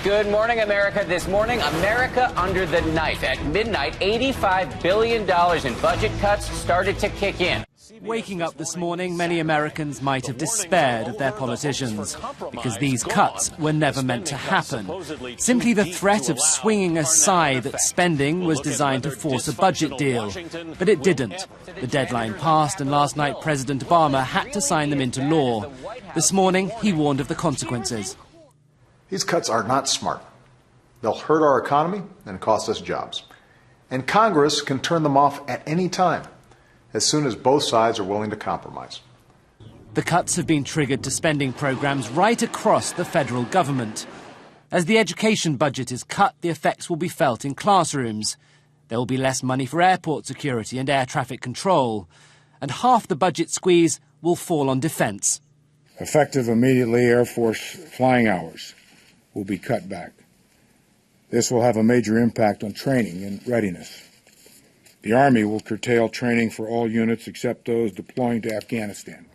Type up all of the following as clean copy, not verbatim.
Good morning, America. This morning, America under the knife. At midnight, $85 billion in budget cuts started to kick in. Waking up this morning, many Americans might have despaired of their politicians because these cuts were never meant to happen. Simply the threat of swinging aside that spending was designed to force a budget deal. But it didn't. The deadline passed, and last night President Obama had to sign them into law. This morning, he warned of the consequences. These cuts are not smart. They'll hurt our economy and cost us jobs. And Congress can turn them off at any time, as soon as both sides are willing to compromise. The cuts have been triggered to spending programs right across the federal government. As the education budget is cut, the effects will be felt in classrooms. There will be less money for airport security and air traffic control. And half the budget squeeze will fall on defense. Effective immediately, Air Force flying hours will be cut back. This will have a major impact on training and readiness. The Army will curtail training for all units except those deploying to Afghanistan.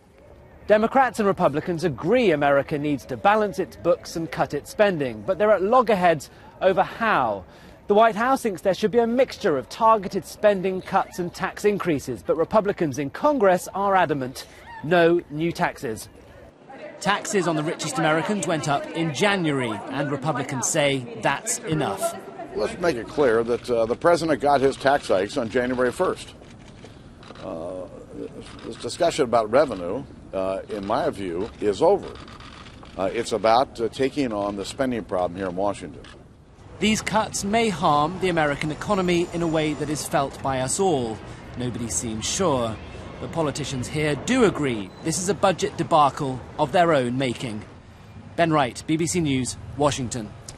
Democrats and Republicans agree America needs to balance its books and cut its spending, but they're at loggerheads over how. The White House thinks there should be a mixture of targeted spending cuts and tax increases, but Republicans in Congress are adamant. No new taxes. Taxes on the richest Americans went up in January, and Republicans say that's enough. Let's make it clear that the president got his tax hikes on January 1st. This discussion about revenue, in my view, is over. It's about taking on the spending problem here in Washington. These cuts may harm the American economy in a way that is felt by us all. Nobody seems sure. But politicians here do agree this is a budget debacle of their own making. Ben Wright, BBC News, Washington.